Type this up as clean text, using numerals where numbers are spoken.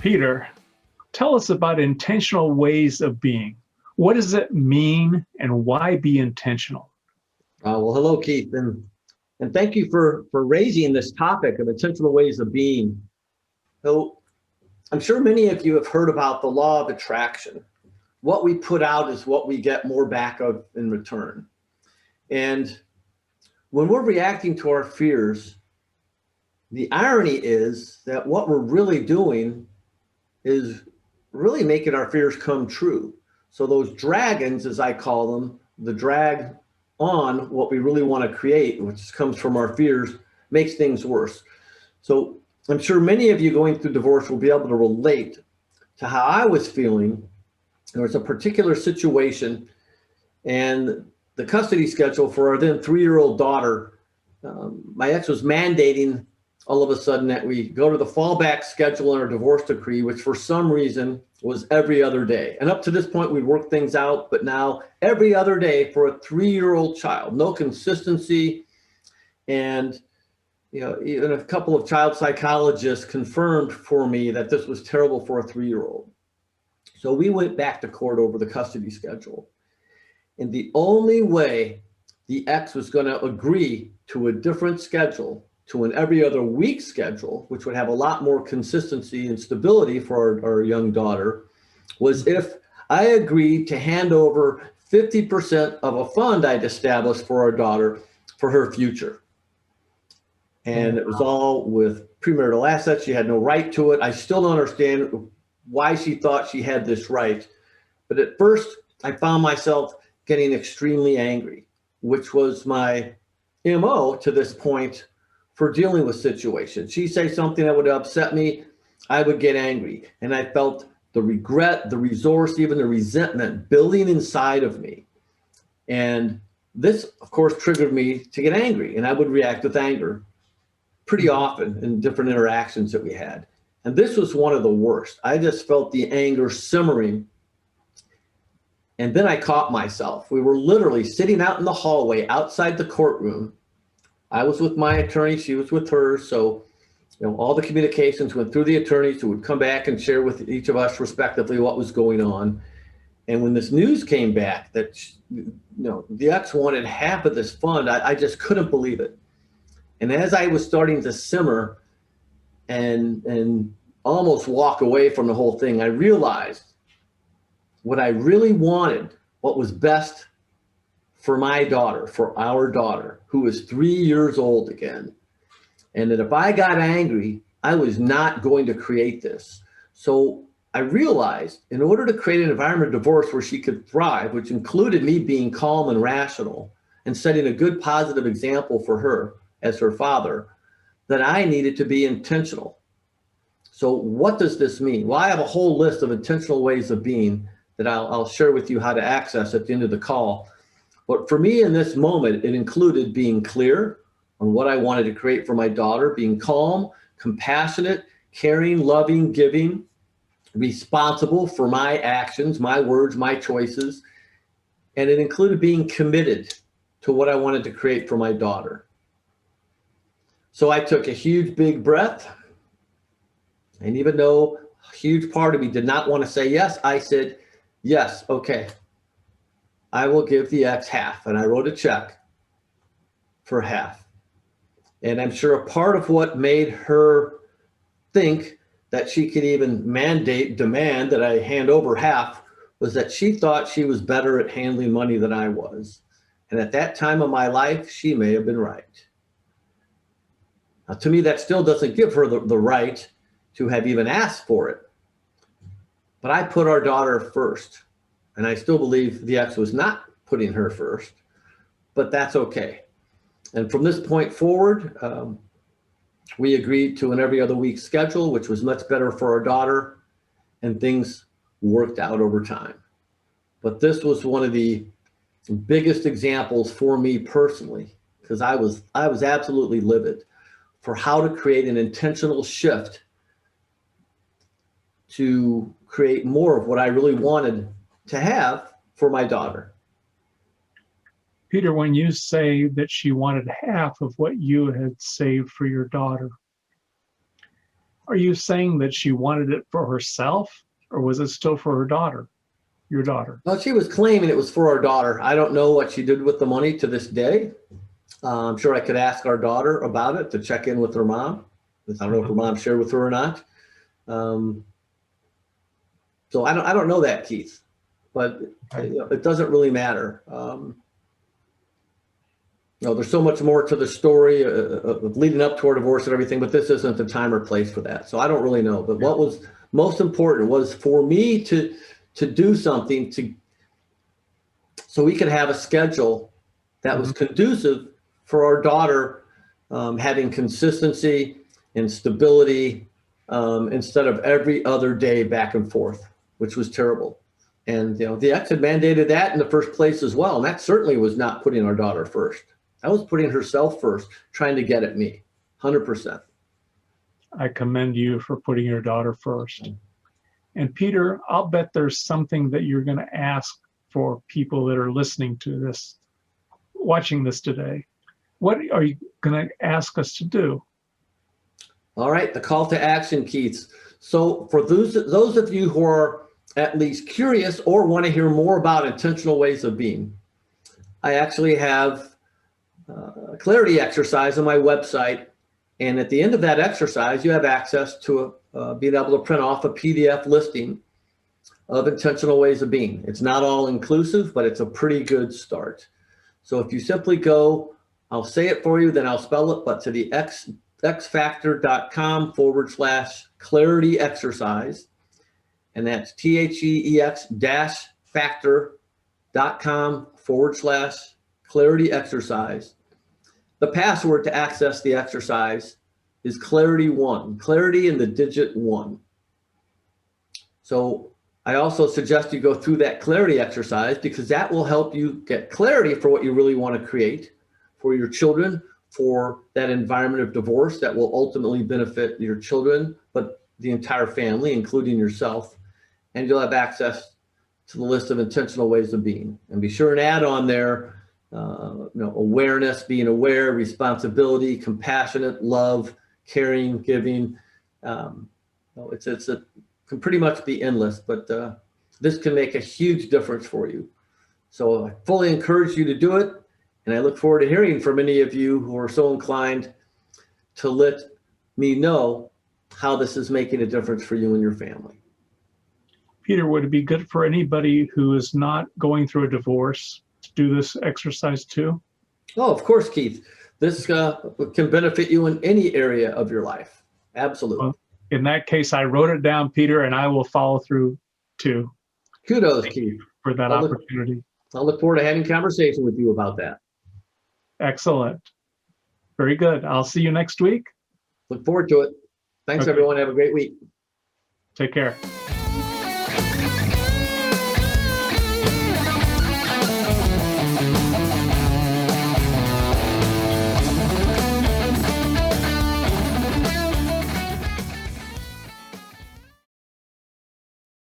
Peter, tell us about intentional ways of being. What does it mean and why be intentional? Well, hello, Keith, and thank you for raising this topic of intentional ways of being. So I'm sure many of you have heard about the law of attraction. What we put out is what we get more back of in return. And when we're reacting to our fears, the irony is that what we're really doing is really making our fears come true. So those dragons, as I call them, the drag on what we really want to create, which comes from our fears, makes things worse. So I'm sure many of you going through divorce will be able to relate to how I was feeling. There was a particular situation, and the custody schedule for our then 3-year-old daughter, my ex was mandating all of a sudden that we go to the fallback schedule in our divorce decree, which for some reason was every other day. And up to this point, we'd worked things out, but now every other day for a 3-year-old child, no consistency. And even a couple of child psychologists confirmed for me that this was terrible for a 3-year-old. So we went back to court over the custody schedule. And the only way the ex was going to agree to a different schedule, to an every other week schedule, which would have a lot more consistency and stability for our young daughter, was if I agreed to hand over 50% of a fund I'd established for our daughter for her future. And it was all with premarital assets. She had no right to it. I still don't understand why she thought she had this right. But at first, I found myself getting extremely angry, which was my MO to this point for dealing with situations. She'd say something that would upset me, I would get angry. And I felt the regret, the resource, even the resentment building inside of me. And this, of course, triggered me to get angry. And I would react with anger pretty often in different interactions that we had. And this was one of the worst. I just felt the anger simmering. And then I caught myself. We were literally sitting out in the hallway outside the courtroom. I was with my attorney, she was with hers. So, all the communications went through the attorneys who would come back and share with each of us respectively what was going on. And when this news came back that, the ex wanted half of this fund, I just couldn't believe it. And as I was starting to simmer and almost walk away from the whole thing, I realized what I really wanted, what was best for my daughter, for our daughter, who is 3 years old again. And that if I got angry, I was not going to create this. So I realized in order to create an environment of divorce where she could thrive, which included me being calm and rational and setting a good positive example for her as her father, that I needed to be intentional. So what does this mean? Well, I have a whole list of intentional ways of being that I'll share with you how to access at the end of the call. But for me in this moment, it included being clear on what I wanted to create for my daughter, being calm, compassionate, caring, loving, giving, responsible for my actions, my words, my choices. And it included being committed to what I wanted to create for my daughter. So I took a huge, big breath. And even though a huge part of me did not want to say yes, I said, yes, okay. I will give the ex half. And I wrote a check for half. And I'm sure a part of what made her think that she could even demand that I hand over half was that she thought she was better at handling money than I was. And at that time of my life, she may have been right. Now, to me, that still doesn't give her the right to have even asked for it. But I put our daughter first. And I still believe the ex was not putting her first, but that's okay. And from this point forward, we agreed to an every other week schedule, which was much better for our daughter, and things worked out over time. But this was one of the biggest examples for me personally, because I was absolutely livid for how to create an intentional shift to create more of what I really wanted to have for my daughter. Peter, when you say that she wanted half of what you had saved for your daughter, Are you saying that she wanted it for herself, or was it still for her daughter, your daughter? Well, she was claiming it was for our daughter. I don't know what she did with the money to this day. I'm sure I could ask our daughter about it to check in with her mom. I don't know if her mom shared with her or not. So I don't know that, Keith, but it doesn't really matter. There's so much more to the story of leading up to our divorce and everything, but this isn't the time or place for that. So I don't really know. But what was most important was for me to do something so we could have a schedule that was conducive for our daughter having consistency and stability instead of every other day back and forth, which was terrible. And the ex had mandated that in the first place as well. And that certainly was not putting our daughter first. That was putting herself first, trying to get at me, 100%. I commend you for putting your daughter first. And Peter, I'll bet there's something that you're going to ask for people that are listening to this, watching this today. What are you going to ask us to do? All right, the call to action, Keith. So for those of you who are at least curious or want to hear more about intentional ways of being, I actually have a clarity exercise on my website. And at the end of that exercise, you have access to being able to print off a PDF listing of intentional ways of being. It's not all inclusive, but it's a pretty good start. So if you simply go, I'll say it for you, then I'll spell it, but to the xfactor.com/clarity exercise. And that's THEX-factor.com/clarity exercise. The password to access the exercise is clarity1, clarity in the digit 1. So I also suggest you go through that clarity exercise because that will help you get clarity for what you really want to create for your children, for that environment of divorce that will ultimately benefit your children, but the entire family, including yourself. And you'll have access to the list of intentional ways of being. And be sure and add on there awareness, being aware, responsibility, compassionate, love, caring, giving. It can pretty much be endless, but this can make a huge difference for you. So I fully encourage you to do it. And I look forward to hearing from any of you who are so inclined to let me know how this is making a difference for you and your family. Peter, would it be good for anybody who is not going through a divorce to do this exercise too? Oh, of course, Keith. This can benefit you in any area of your life. Absolutely. Well, in that case, I wrote it down, Peter, and I will follow through too. Kudos, Thank Keith, you for that opportunity. I'll look forward to having a conversation with you about that. Excellent. Very good. I'll see you next week. Look forward to it. Thanks, everyone. Have a great week. Take care.